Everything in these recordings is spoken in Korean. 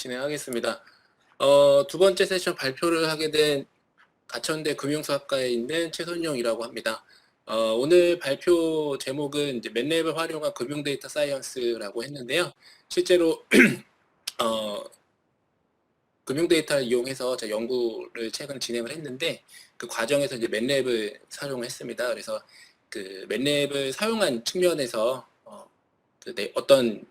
진행하겠습니다. 두 번째 세션 발표를 하게 된 가천대 금융수학과에 있는 최선용이라고 합니다. 오늘 발표 제목은 이제 맨랩을 활용한 금융 데이터 사이언스라고 했는데요. 실제로 금융 데이터를 이용해서 제가 연구를 최근 진행을 했는데 그 과정에서 이제 맨랩을 사용을 했습니다. 그래서 그 맨랩을 사용한 측면에서 어떤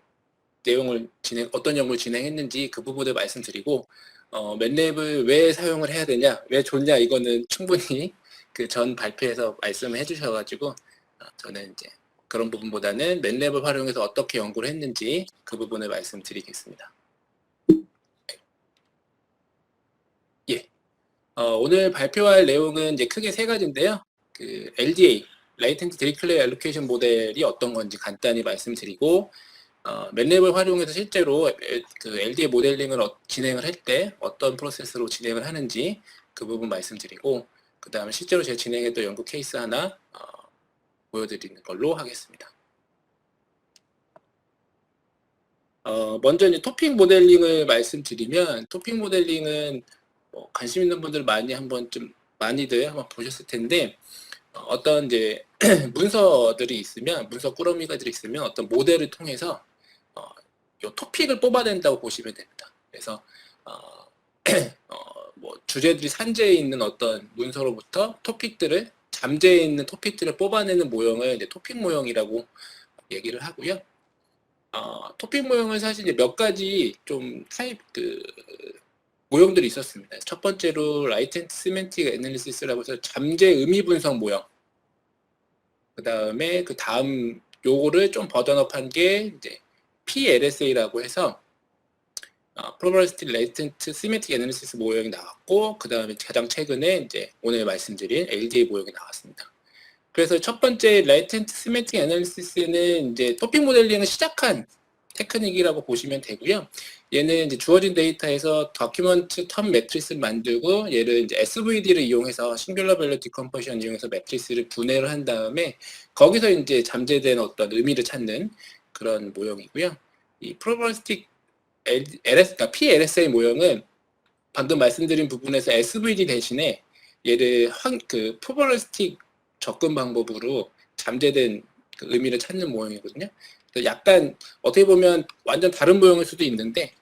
연구를 진행했는지 그 부분을 말씀드리고, 맨랩을 왜 사용을 해야 되냐, 왜 좋냐, 이거는 충분히 그 전 발표에서 말씀을 해주셔가지고, 저는 이제 그런 부분보다는 맨랩을 활용해서 어떻게 연구를 했는지 그 부분을 말씀드리겠습니다. 예. 오늘 발표할 내용은 이제 크게 세 가지인데요. 그 LDA, Latent Declare Allocation 모델이 어떤 건지 간단히 말씀드리고, 맨랩을 활용해서 실제로 그 LDA 모델링을 진행을 할 때 어떤 프로세스로 진행을 하는지 그 부분 말씀드리고, 그 다음에 실제로 제가 진행했던 연구 케이스 하나 보여드리는 걸로 하겠습니다. 먼저 이제 토픽 모델링을 말씀드리면, 토픽 모델링은 관심 있는 분들 많이들 한번 보셨을 텐데, 어떤 이제 문서들이 있으면, 문서 꾸러미가들이 있으면 어떤 모델을 통해서 요 토픽을 뽑아낸다고 보시면 됩니다. 그래서 뭐 주제들이 산재해 있는 어떤 문서로부터 잠재해 있는 토픽들을 뽑아내는 모형을 이제 토픽 모형이라고 얘기를 하고요. 토픽 모형은 사실 이제 몇 가지 좀 모형들이 있었습니다. 첫 번째로 라이텐트 시멘틱 애널리시스라고 해서 잠재 의미 분석 모형. 그 다음 요거를 좀 버전업한 게 이제 PLSA라고 해서 Probabilistic Latent Semantic Analysis 모형이 나왔고, 그 다음에 가장 최근에 이제 오늘 말씀드린 LDA 모형이 나왔습니다. 그래서 첫 번째 Latent Semantic Analysis는 이제 토픽 모델링을 시작한 테크닉이라고 보시면 되고요. 얘는 이제 주어진 데이터에서 다큐먼트 텀 매트리스를 만들고, 얘를 이제 SVD를 이용해서 싱귤러 밸류 디컴포지션 이용해서 매트리스를 분해를 한 다음에 거기서 이제 잠재된 어떤 의미를 찾는 그런 모형이고요. 이 프로버스틱 그러니까 PLSA 모형은 방금 말씀드린 부분에서 SVD 대신에 얘를 프로버스틱 접근 방법으로 잠재된 그 의미를 찾는 모형이거든요. 약간 어떻게 보면 완전 다른 모형일 수도 있는데,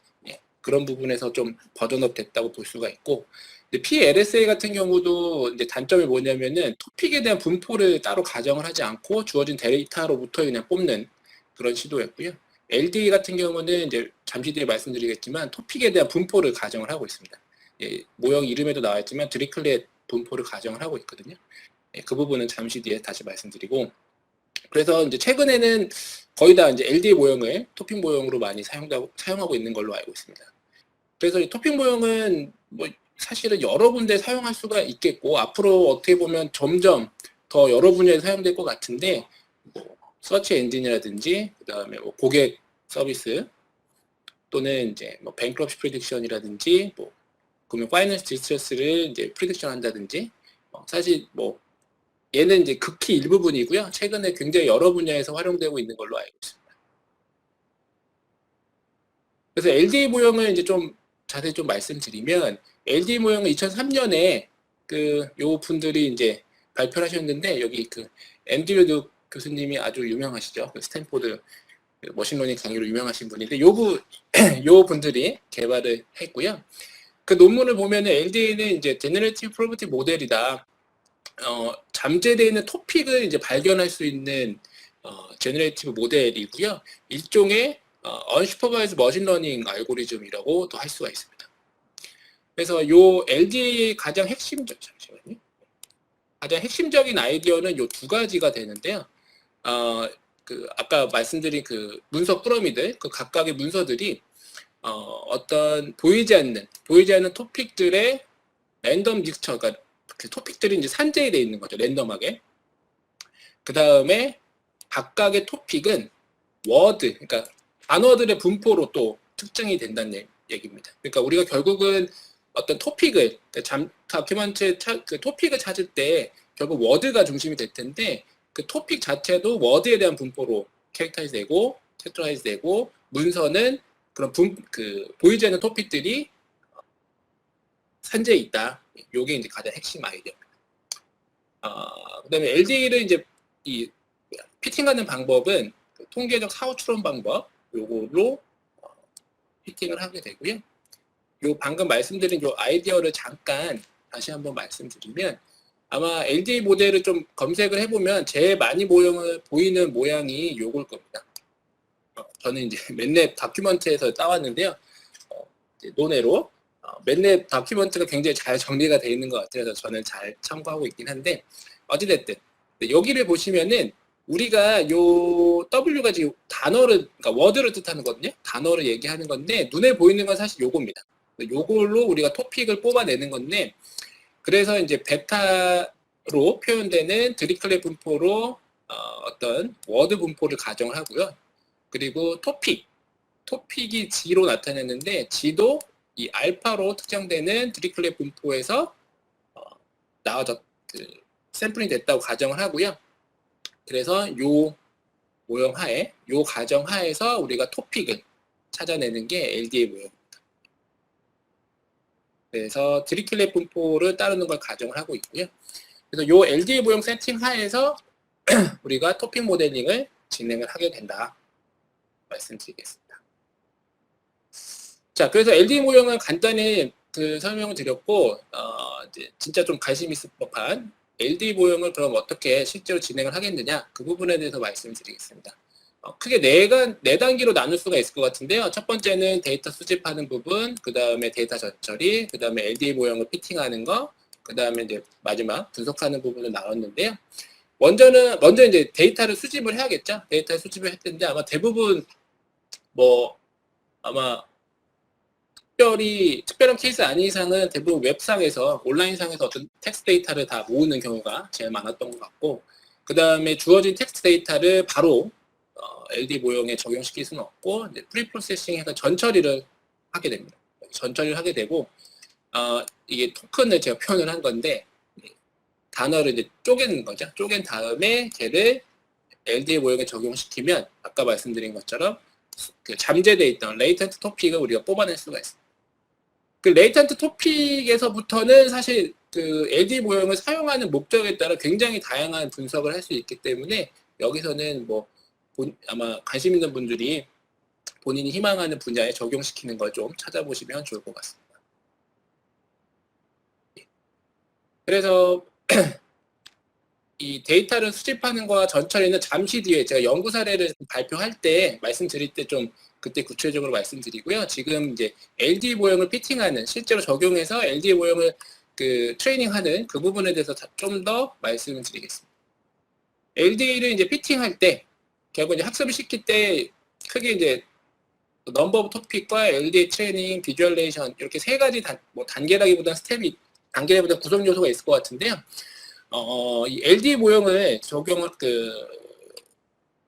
그런 부분에서 좀 버전업 됐다고 볼 수가 있고, PLSA 같은 경우도 이제 단점이 뭐냐면은 토픽에 대한 분포를 따로 가정을 하지 않고 주어진 데이터로부터 그냥 뽑는 그런 시도였고요. LDA 같은 경우는 이제 잠시 뒤에 말씀드리겠지만 토픽에 대한 분포를 가정을 하고 있습니다. 모형 이름에도 나와 있지만 드리클렛 분포를 가정을 하고 있거든요. 그 부분은 잠시 뒤에 다시 말씀드리고, 그래서 이제 최근에는 거의 다 이제 LDA 모형을 토픽 모형으로 많이 사용하고 있는 걸로 알고 있습니다. 그래서 이 토픽 모형은 뭐 사실은 여러 군데 사용할 수가 있겠고, 앞으로 어떻게 보면 점점 더 여러 분야에 사용될 것 같은데, 뭐 서치 엔진이라든지, 그 다음에 뭐 고객 서비스, 또는 이제 뭐 뱅크럽시 프리딕션이라든지, 뭐 금융 파이낸스 디스트레스를 이제 프리딕션 한다든지, 사실 뭐 얘는 이제 극히 일부분이고요. 최근에 굉장히 여러 분야에서 활용되고 있는 걸로 알고 있습니다. 그래서 LDA 모형을 이제 좀 자세히 좀 말씀드리면, LDA 모형은 2003년에 요 분들이 이제 발표를 하셨는데, 여기 앤드류 둑 교수님이 아주 유명하시죠. 스탠포드 머신러닝 강의로 유명하신 분인데, 요 분들이 개발을 했고요. 그 논문을 보면은 LDA는 이제 제너레이티브 프로버티 모델이다. 잠재되어 있는 토픽을 이제 발견할 수 있는 제너레이티브 모델이고요. 일종의 unsupervised 머신러닝 알고리즘이라고도 할 수가 있습니다. 그래서 요 LDA의 가장 핵심적인 아이디어는 요 두 가지가 되는데요. 아까 말씀드린 그 문서 꾸러미들, 그 각각의 문서들이 어떤 보이지 않는 토픽들의 랜덤 믹스처, 그러니까 그 토픽들이 이제 산재되어 있는 거죠, 랜덤하게. 그 다음에 각각의 토픽은 워드, 그러니까 단어들의 분포로 또 특징이 된다는 얘기입니다. 그러니까 우리가 결국은 어떤 토픽을, 다큐멘트의 그 토픽을 찾을 때 결국 워드가 중심이 될 텐데, 그 토픽 자체도 워드에 대한 분포로 캐릭터라이즈 되고, 문서는 그런 보이지 않는 토픽들이 산재에 있다. 요게 이제 가장 핵심 아이디어입니다. 그다음에 LD를 이제 이 피팅하는 방법은 통계적 사후 추론 방법 요거로 피팅을 하게 되고요. 요 방금 말씀드린 요 아이디어를 잠깐 다시 한번 말씀드리면 아마 LDA 모델을 좀 검색을 해보면 제일 많이 보이는 모양이 요걸 겁니다. 저는 이제 맨랩 다큐먼트에서 따왔는데요. 이제 논외로 맨랩 다큐먼트가 굉장히 잘 정리가 되어 있는 것 같아서 저는 잘 참고하고 있긴 한데 어찌됐든 여기를 보시면은 우리가 요 W가 지금 단어를 그러니까 워드를 뜻하는 거거든요. 단어를 얘기하는 건데 눈에 보이는 건 사실 요겁니다. 요걸로 우리가 토픽을 뽑아내는 건데 그래서 이제 베타로 표현되는 드리클레 분포로 어떤 워드 분포를 가정을 하고요. 그리고 토픽이 G로 나타냈는데 G도 이 알파로 특정되는 드리클레 분포에서 샘플링 됐다고 가정을 하고요. 그래서 요 모형 하에, 요 가정 하에서 우리가 토픽을 찾아내는 게 LDA 모형입니다. 그래서 드리클레 분포를 따르는 걸 가정을 하고 있고요. 그래서 요 LDA 모형 세팅 하에서 우리가 토픽 모델링을 진행을 하게 된다. 말씀드리겠습니다. 자, 그래서 LDA 모형은 간단히 설명을 드렸고, 이제 진짜 좀 관심 있을 법한 LDA 모형을 그럼 어떻게 실제로 진행을 하겠느냐, 그 부분에 대해서 말씀드리겠습니다. 크게 네 단계로 나눌 수가 있을 것 같은데요. 첫 번째는 데이터 수집하는 부분, 그 다음에 데이터 전처리, 그 다음에 LDA 모형을 피팅하는 거, 그 다음에 이제 마지막 분석하는 부분을 나눴는데요. 먼저 이제 데이터를 수집을 해야겠죠. 데이터 수집을 할 텐데 아마 대부분 아마 특별한 케이스 아닌 이상은 대부분 웹상에서 온라인상에서 어떤 텍스트 데이터를 다 모으는 경우가 제일 많았던 것 같고 그 다음에 주어진 텍스트 데이터를 바로 LD 모형에 적용시킬 수는 없고 이제 프리프로세싱해서 전처리를 하게 됩니다. 전처리를 하게 되고 이게 토큰을 제가 표현을 한 건데 단어를 이제 쪼개는 거죠. 쪼갠 다음에 걔를 LDA 모형에 적용시키면 아까 말씀드린 것처럼 그 잠재되어 있던 레이턴트 토픽을 우리가 뽑아낼 수가 있습니다. 그 레이턴트 토픽에서부터는 사실 그 LDA 모형을 사용하는 목적에 따라 굉장히 다양한 분석을 할 수 있기 때문에 여기서는 아마 관심 있는 분들이 본인이 희망하는 분야에 적용시키는 걸 좀 찾아보시면 좋을 것 같습니다. 그래서 이 데이터를 수집하는 거와 전처리는 잠시 뒤에 제가 연구 사례를 발표할 때 말씀드릴 때 좀 그때 구체적으로 말씀드리고요. 지금 이제 LDA 모형을 피팅하는 실제로 적용해서 LDA 모형을 트레이닝하는 그 부분에 대해서 좀 더 말씀을 드리겠습니다. LDA를 이제 피팅할 때 결국 이제 학습을 시킬 때 크게 이제 넘버 오브 토픽과 LDA 트레이닝, 비주얼레이션 이렇게 세 가지 단계라기보다는 단계보다 구성 요소가 있을 것 같은데요. 이 LDA 모형을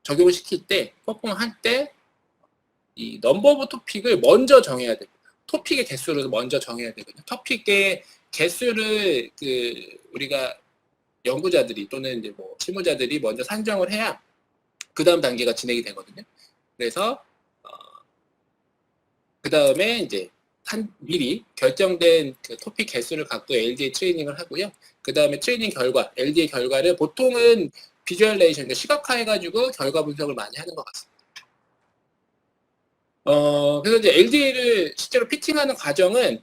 적용을 시킬 때, 퍼폼할 때, 이 넘버 오브 토픽을 먼저 정해야 됩니다. 토픽의 개수를 먼저 정해야 되거든요. 토픽의 개수를 우리가 연구자들이 또는 이제 실무자들이 먼저 산정을 해야 그 다음 단계가 진행이 되거든요. 그래서 그 다음에 이제 미리 결정된 그 토픽 개수를 갖고 LDA 트레이닝을 하고요. 그 다음에 트레이닝 결과, LDA 결과를 보통은 비주얼레이션, 시각화해가지고 결과 분석을 많이 하는 것 같습니다. 그래서 이제 LDA를 실제로 피팅하는 과정은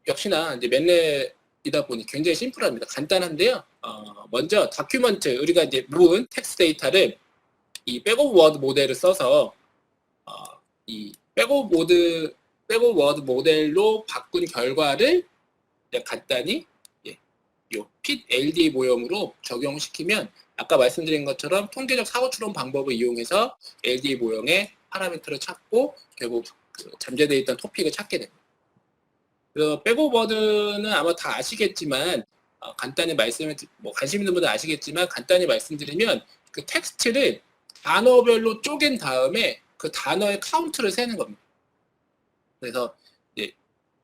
역시나 이제 맨랩이다 보니 굉장히 심플합니다. 간단한데요. 먼저 다큐먼트, 우리가 이제 모은 텍스트 데이터를 이 백오브 워드 모델을 써서 이 백오브 워드 모델로 바꾼 결과를 간단히 요 핏 LDA 모형으로 적용시키면 아까 말씀드린 것처럼 통계적 사고 추론 방법을 이용해서 LDA 모형의 파라미터를 찾고 결국 잠재되어 있던 토픽을 찾게 됩니다. 그래서 백오브 워드는 아마 다 아시겠지만 간단히 관심 있는 분들 아시겠지만 간단히 말씀드리면 그 텍스트를 단어별로 쪼갠 다음에 그 단어의 카운트를 세는 겁니다. 그래서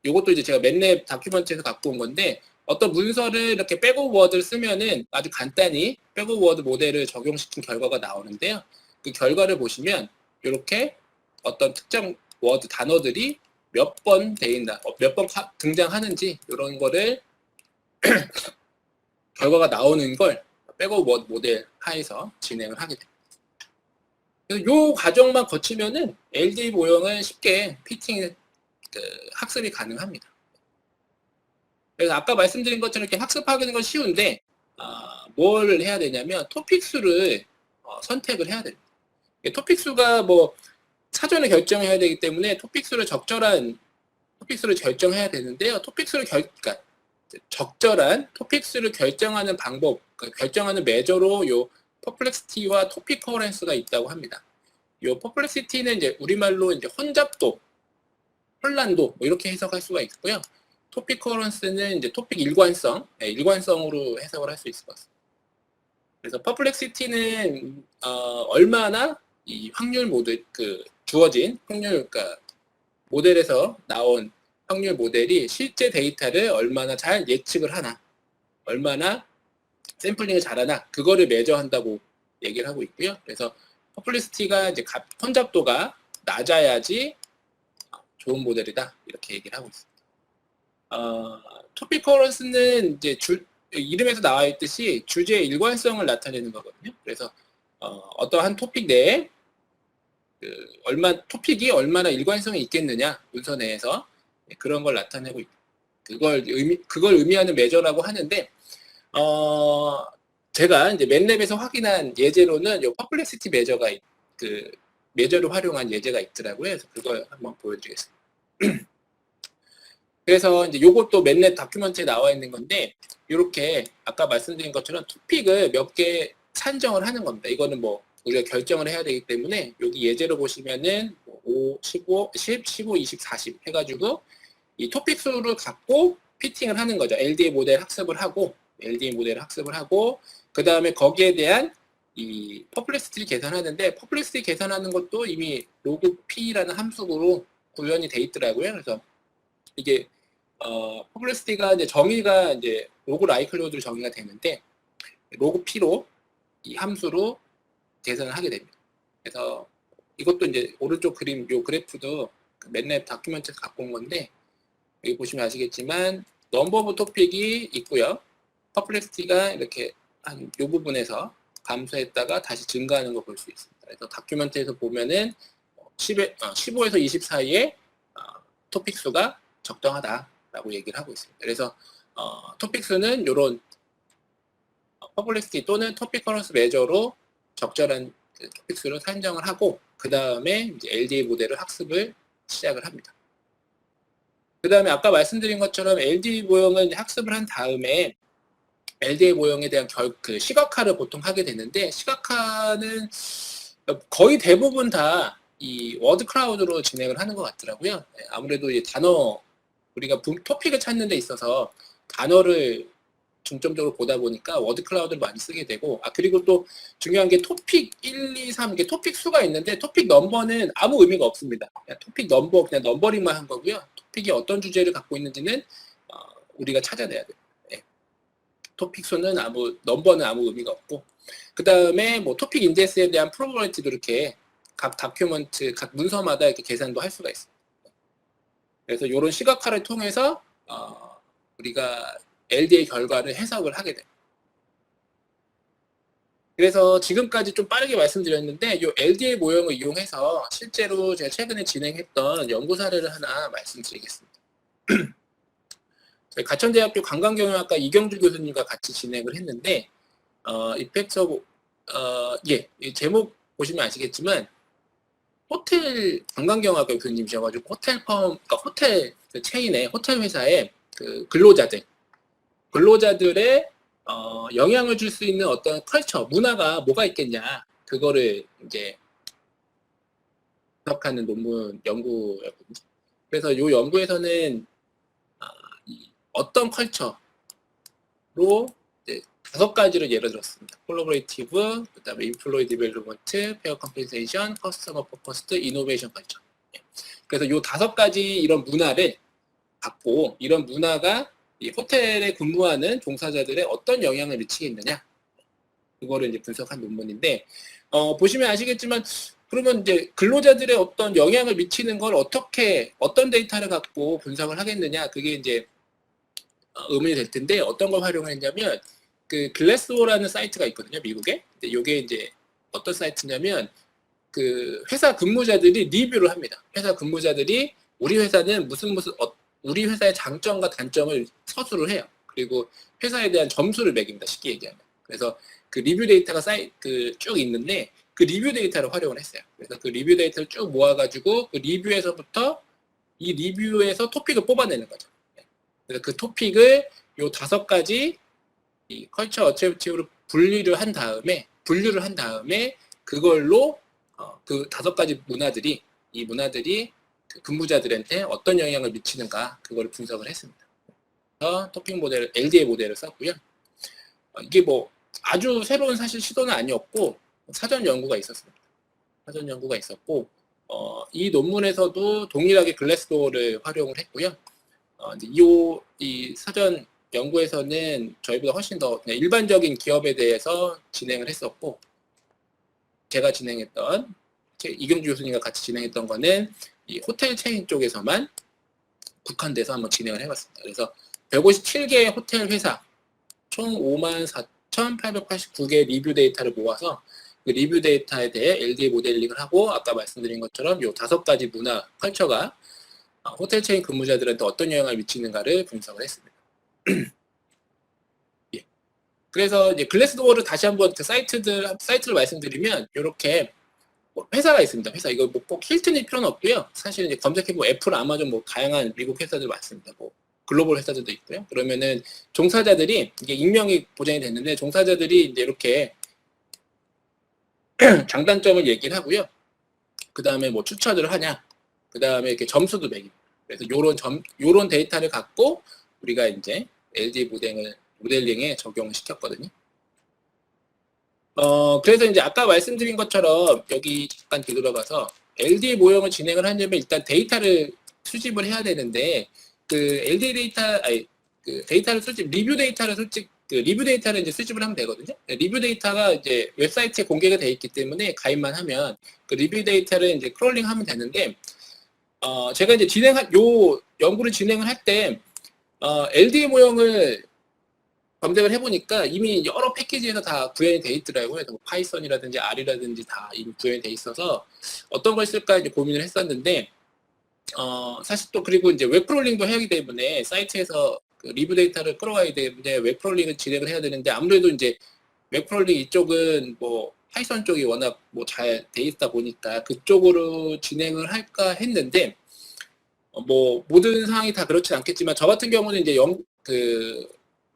이것도 이제 제가 맨랩 다큐먼트에서 갖고 온 건데 어떤 문서를 이렇게 백오브 워드를 쓰면은 아주 간단히 백오브 워드 모델을 적용시킨 결과가 나오는데요. 그 결과를 보시면 이렇게 어떤 특정 워드 단어들이 몇 번 돼 있나, 몇 번 등장하는지 이런 거를 결과가 나오는 걸 백업 워드 모델 하에서 진행을 하게 됩니다. 그래서 이 과정만 거치면은 LDA 모형은 쉽게 피팅 학습이 가능합니다. 그래서 아까 말씀드린 것처럼 이렇게 학습하는 건 쉬운데 뭘 해야 되냐면 토픽 수를 선택을 해야 됩니다. 토픽 수가 뭐 사전에 결정해야 되기 때문에 토픽 수를 적절한 토픽 수를 결정해야 되는데요. 토픽 수를 그러니까 적절한 토픽 수를 결정하는 방법, 결정하는 매저로 요 퍼플렉시티와 토픽 커런스가 있다고 합니다. 요 퍼플렉시티는 이제 우리말로 이제 혼잡도, 혼란도 뭐 이렇게 해석할 수가 있고요. 토픽 커런스는 이제 토픽 일관성, 일관성으로 해석을 할 수 있을 것 같습니다. 그래서 퍼플렉시티는 얼마나 이 확률 모델 주어진 확률 그러니까 모델에서 나온 확률 모델이 실제 데이터를 얼마나 잘 예측을 하나, 얼마나 샘플링을 잘하나 그거를 매저한다고 얘기를 하고 있고요. 그래서 퍼플렉시티가 이제 혼잡도가 낮아야지 좋은 모델이다 이렇게 얘기를 하고 있습니다. 토픽 커런스는 이제 이름에서 나와 있듯이 주제의 일관성을 나타내는 거거든요. 그래서 어떠한 토픽 내에 토픽이 얼마나 일관성이 있겠느냐 문서 내에서 그런 걸 나타내고 있고 그걸 의미하는 매저라고 하는데 제가 이제 맨랩에서 확인한 예제로는 요 퍼플렉시티 매저가 매저를 활용한 예제가 있더라고요. 그래서 그걸 한번 보여드리겠습니다. 그래서 이제 요것도 맨랩 다큐멘터리에 나와 있는 건데 이렇게 아까 말씀드린 것처럼 토픽을 몇 개 산정을 하는 겁니다. 이거는 뭐 우리가 결정을 해야 되기 때문에 여기 예제로 보시면은 5, 15, 10, 15, 20, 40 해가지고 이 토픽 수를 갖고 피팅을 하는 거죠. LDA 모델 학습을 하고 그 다음에 거기에 대한 이 퍼플렉시티를 계산하는데 퍼플렉시티 계산하는 것도 이미 로그 P라는 함수로 구현이 돼 있더라고요. 그래서 이게 퍼플렉시티가 이제 정의가 이제 로그 라이클로드로 정의가 되는데 로그 P로 이 함수로 계산을 하게 됩니다. 그래서 이것도 이제 오른쪽 그림 요 그래프도 맨랩 다큐멘터리에서 갖고 온 건데 여기 보시면 아시겠지만 넘버 오브 토픽이 있고요. 퍼플렉시티가 이렇게 한 요 부분에서 감소했다가 다시 증가하는 거 볼 수 있습니다. 그래서 다큐멘터리에서 보면은 15에서 20 사이에 토픽 수가 적당하다라고 얘기를 하고 있습니다. 그래서 토픽 수는 이런 퍼플렉시티 또는 토픽 커런스 매저로 적절한 토픽 수를 산정을 하고 그 다음에 이제 LDA 모델을 학습을 시작을 합니다. 그 다음에 아까 말씀드린 것처럼 LDA 모형은 학습을 한 다음에 LDA 모형에 대한 시각화를 보통 하게 되는데 시각화는 거의 대부분 다 이 워드 클라우드로 진행을 하는 것 같더라고요. 아무래도 이 우리가 토픽을 찾는 데 있어서 단어를 중점적으로 보다 보니까 워드 클라우드를 많이 쓰게 되고 그리고 또 중요한 게 토픽 1, 2, 3 이게 토픽 수가 있는데 토픽 넘버는 아무 의미가 없습니다. 그냥 토픽 넘버 그냥 넘버링만 한 거고요. 토픽이 어떤 주제를 갖고 있는지는 우리가 찾아내야 돼요. 토픽 수는 넘버는 아무 의미가 없고 그 다음에 뭐 토픽 인덱스에 대한 프로버빌리티도 이렇게 각 다큐멘트, 각 문서마다 이렇게 계산도 할 수가 있습니다. 그래서 이런 시각화를 통해서 우리가 LDA 결과를 해석을 하게 됩니다. 그래서 지금까지 좀 빠르게 말씀드렸는데 이 LDA 모형을 이용해서 실제로 제가 최근에 진행했던 연구 사례를 하나 말씀드리겠습니다. 저희 가천대학교 관광경영학과 이경주 교수님과 같이 진행을 했는데 이펙트 오브 이 제목 보시면 아시겠지만 호텔 관광경영학과 교수님이셔가지고 그러니까 호텔 체인의 호텔 회사의 근로자들의 영향을 줄 수 있는 어떤 컬처, 문화가 뭐가 있겠냐 그거를 이제 분석하는 연구였거든요. 그래서 이 연구에서는 어떤 컬처로 이제 5가지를 예를 들었습니다. 콜라보레이티브, 그다음에 인플로이 디벨롭먼트, 페어 컴펜세이션, 커스터머 포커스드, 이노베이션 컬처. 그래서 이 5가지 이런 문화를 갖고 이런 문화가 이 호텔에 근무하는 종사자들의 어떤 영향을 미치겠느냐 그거를 이제 분석한 논문인데 보시면 아시겠지만 그러면 이제 근로자들의 어떤 영향을 미치는 걸 어떤 데이터를 갖고 분석을 하겠느냐, 그게 이제 의문이 될 텐데, 어떤 걸 활용했냐면 그 글래스도어라는 사이트가 있거든요, 미국에. 근데 이게 이제 어떤 사이트냐면 그 회사 근무자들이 리뷰를 합니다. 회사 근무자들이 우리 회사는 우리 회사의 장점과 단점을 서술을 해요. 그리고 회사에 대한 점수를 매깁니다, 쉽게 얘기하면. 그래서 그 리뷰 데이터가 쭉 있는데, 그 리뷰 데이터를 활용을 했어요. 그래서 그 리뷰 데이터를 쭉 모아가지고 그 리뷰에서부터 이 리뷰에서 토픽을 뽑아내는 거죠. 그래서 그 토픽을 요 5가지 이 컬처 어트리뷰티브로 분류를 한 다음에 그걸로 그 5가지 이 문화들이 그 근무자들한테 어떤 영향을 미치는가, 그걸 분석을 했습니다. 그래서 토픽 모델, LDA 모델을 썼고요. 이게 뭐 아주 새로운 사실 시도는 아니었고 사전 연구가 있었습니다. 사전 연구가 있었고 이 논문에서도 동일하게 글래스도어를 활용을 했고요. 이 사전 연구에서는 저희보다 훨씬 더 그냥 일반적인 기업에 대해서 진행을 했었고, 제가 진행했던 이경주 교수님과 같이 진행했던 거는 이 호텔 체인 쪽에서만 국한돼서 한번 진행을 해봤습니다. 그래서 157개의 호텔 회사 총 54,889개의 리뷰 데이터를 모아서 그 리뷰 데이터에 대해 LDA 모델링을 하고, 아까 말씀드린 것처럼 요 5가지 문화, 컬처가 호텔 체인 근무자들한테 어떤 영향을 미치는가를 분석을 했습니다. 예. 그래서 이제 글래스도어를 다시 한번 그 사이트를 말씀드리면, 이렇게 뭐 회사가 있습니다. 회사, 이거 뭐 꼭 힐튼일 필요는 없고요. 사실 이제 검색해보면 애플, 아마존, 뭐 다양한 미국 회사들 많습니다. 뭐 글로벌 회사들도 있고요. 그러면은 종사자들이, 이게 익명이 보장이 됐는데, 종사자들이 이제 이렇게 장단점을 얘기를 하고요. 그 다음에 뭐 추천을 하냐, 그 다음에 이렇게 점수도 매깁니다. 그래서 요런 데이터를 갖고 우리가 이제 LDA 모델링에 적용을 시켰거든요. 그래서 이제 아까 말씀드린 것처럼 여기 잠깐 뒤돌아가서 LDA 모형을 진행을 하려면 일단 데이터를 수집을 해야 되는데, 그 LDA 리뷰 데이터를 이제 수집을 하면 되거든요. 리뷰 데이터가 이제 웹사이트에 공개가 되어 있기 때문에 가입만 하면 그 리뷰 데이터를 이제 크롤링 하면 되는데, 제가 이제 연구를 진행을 할 때, LDA 모형을 검색을 해보니까 이미 여러 패키지에서 다 구현이 돼 있더라고요. 뭐 파이썬이라든지 R이라든지 다 이미 구현이 돼 있어서 어떤 걸 쓸까 이제 고민을 했었는데, 사실 또 그리고 이제 웹크롤링도 해야 하기 때문에 사이트에서 그 리뷰 데이터를 끌어와야 되는데 웹크롤링을 진행을 해야 되는데, 아무래도 이제 웹크롤링 이쪽은 뭐 파이썬 쪽이 워낙 뭐 잘 돼 있다 보니까 그쪽으로 진행을 할까 했는데, 뭐 모든 상황이 다 그렇진 않겠지만 저 같은 경우는 이제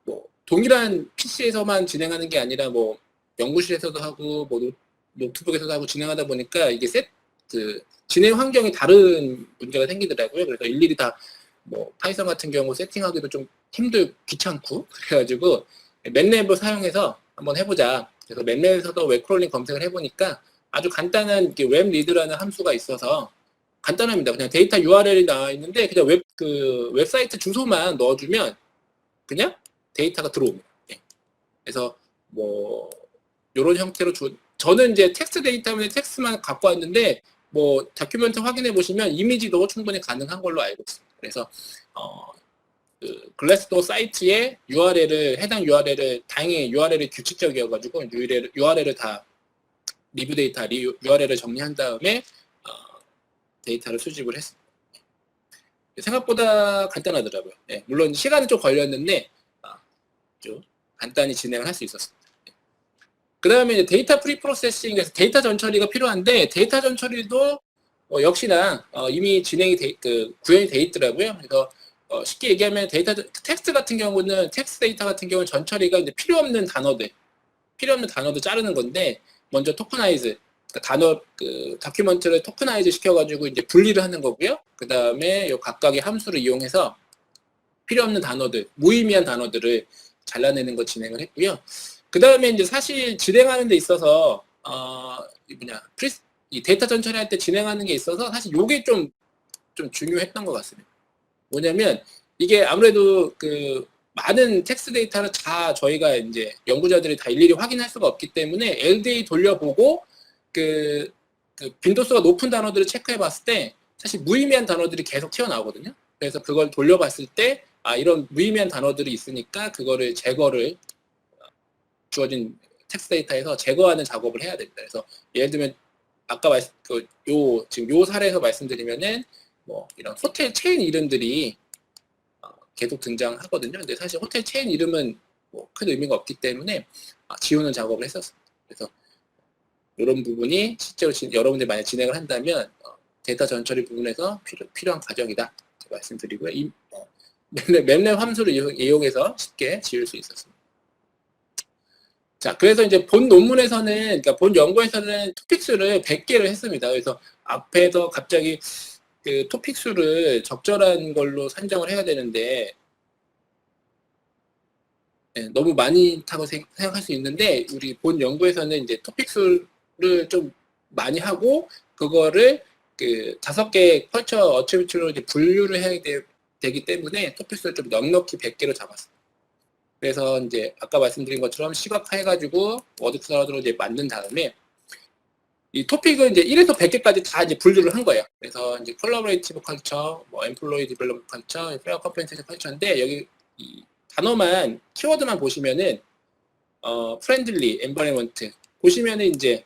뭐 동일한 PC에서만 진행하는 게 아니라 뭐 연구실에서도 하고 뭐 노트북에서도 하고 진행하다 보니까 이게 진행 환경이 다른 문제가 생기더라고요. 그래서 일일이 다 뭐 파이썬 같은 경우 세팅하기도 좀 귀찮고, 그래가지고 맨랩을 사용해서 한번 해보자. 그래서 맨랩에서도 웹크롤링 검색을 해보니까 아주 간단한 웹 리드라는 함수가 있어서 간단합니다. 그냥 데이터 URL이 나와 있는데 그냥 웹사이트 주소만 넣어주면 그냥 데이터가 들어옵니다. 네. 그래서 뭐 이런 형태로 저는 이제 텍스트 데이터면 텍스트만 갖고 왔는데, 뭐 다큐멘트 확인해 보시면 이미지도 충분히 가능한 걸로 알고 있습니다. 그래서 그 글래스도어 사이트의 해당 URL을 다행히 URL이 규칙적이어가지고 URL을 다 리뷰 데이터 URL을 정리한 다음에 데이터를 수집을 했습니다. 생각보다 간단하더라고요. 네, 물론 시간은 좀 걸렸는데 좀 간단히 진행을 할 수 있었습니다. 그 다음에 데이터 프리프로세싱에서 데이터 전처리가 필요한데, 데이터 전처리도 역시나 이미 구현이 돼 있더라고요. 그래서 쉽게 얘기하면 텍스트 같은 경우는 텍스트 데이터 같은 경우는 전처리가 이제 필요 없는 단어들 자르는 건데, 먼저 토커나이즈, 다큐멘트를 토커나이즈 시켜가지고 이제 분리를 하는 거고요. 그 다음에 각각의 함수를 이용해서 필요 없는 단어들, 무의미한 단어들을 잘라내는 거 진행을 했고요. 그 다음에 이제 사실 진행하는 데 있어서 이 데이터 전처리할 때 진행하는 게 있어서 사실 요게 좀 중요했던 것 같습니다. 뭐냐면 이게 아무래도 많은 텍스트 데이터를 다 저희가 이제 연구자들이 다 일일이 확인할 수가 없기 때문에 LDA 돌려보고 그 빈도수가 높은 단어들을 체크해 봤을 때 사실 무의미한 단어들이 계속 튀어나오거든요. 그래서 그걸 돌려봤을 때 이런 무의미한 단어들이 있으니까 그거를 제거를 주어진 텍스트 데이터에서 제거하는 작업을 해야 됩니다. 그래서 예를 들면 아까 지금 요 사례에서 말씀드리면은 뭐 이런 호텔 체인 이름들이 계속 등장하거든요. 근데 사실 호텔 체인 이름은 뭐 큰 의미가 없기 때문에 지우는 작업을 했었습니다. 그래서 이런 부분이 실제로 여러분들이 만약 진행을 한다면 데이터 전처리 부분에서 필요한 과정이다 말씀드리고요. 이 맵랩 함수를 이용해서 쉽게 지울 수 있었습니다. 자, 그래서 이제 본 논문에서는, 그러니까 본 연구에서는 토픽 수를 100개를 했습니다. 그래서 앞에서 갑자기 그 토픽 수를 적절한 걸로 산정을 해야 되는데, 너무 많다고 생각할 수 있는데, 우리 본 연구에서는 이제 토픽 수를 좀 많이 하고, 그거를 그 5개의 컬처 어트리뷰트로 이제 분류를 해야 되기 때문에 토픽 수를 좀 넉넉히 100개로 잡았습니다. 그래서 이제 아까 말씀드린 것처럼 시각화해가지고 워드 클라우드로 이제 만든 다음에 이 토픽을 이제 1에서 100개까지 다 이제 분류를 한 거예요. 그래서 이제 콜라보레이티브 컬처, 뭐 엠플로이 디벨롭 컬처, 페어 컴펜세이션 컬처인데 여기 이 단어만 키워드만 보시면은 프렌들리, 엔바이런먼트 보시면은 이제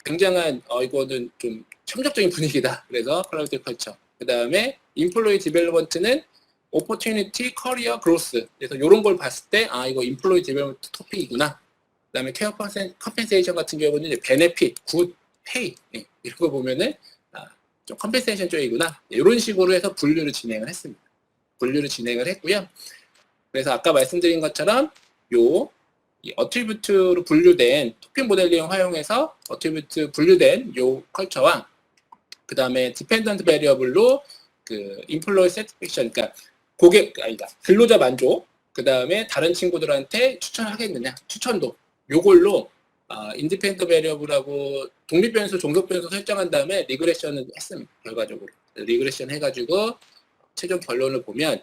굉장한 이거는 좀 청적적인 분위기다. 그래서 콜라보레이티브 컬처. 그 다음에 인플로이 디벨롭먼트는 오퍼튜니티, 커리어, 그로스. 그래서 이런 걸 봤을 때 이거 인플로이 디벨롭먼트 토픽이구나. 그다음에 케어 컴펜세이션 같은 경우는 이제 베네핏, 굿, 페이 이런 거 보면은 좀 컴펜세이션 쪽이구나. 이런 식으로 해서 분류를 진행을 했습니다. 분류를 진행을 했고요. 그래서 아까 말씀드린 것처럼 이 어트리뷰트로 분류된 토픽 모델링 활용해서 어트리뷰트 분류된 요 컬처와 그 다음에 디펜던트 베리어블로 그 인플로이 세티픽션, 그러니까 근로자 만족, 그 다음에 다른 친구들한테 추천하겠느냐, 추천도 요걸로 인디펜던트 베리어블하고 독립 변수, 종속 변수 설정한 다음에 리그레션을 했습니다. 결과적으로 리그레션 해가지고 최종 결론을 보면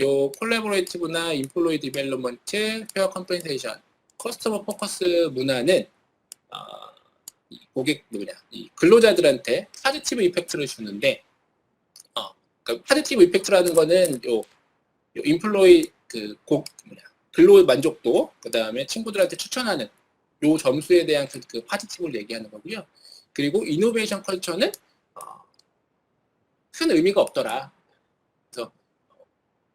요 콜라보레이티브나 인플로이 디벨롭먼트, 페어 컴펜세이션, 커스터머 포커스 문화는 이 근로자들한테 파지티브 이펙트를 주는데, 그러니까 파지티브 이펙트라는 거는 요 인플로이 근로 만족도, 그 다음에 친구들한테 추천하는 요 점수에 대한 그 파지티브를 얘기하는 거고요. 그리고 이노베이션 컬처는 큰 의미가 없더라. 그래서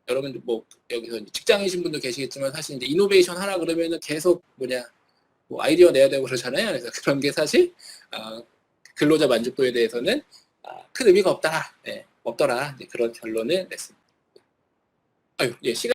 여러분들 뭐 여기서 직장이신 분도 계시겠지만 사실 이제 이노베이션 하라 그러면은 계속 뭐 아이디어 내야 되고 그러잖아요. 그래서 그런 게 사실 근로자 만족도에 대해서는 큰 의미가 없더라. 그런 결론을 냈습니다. 시간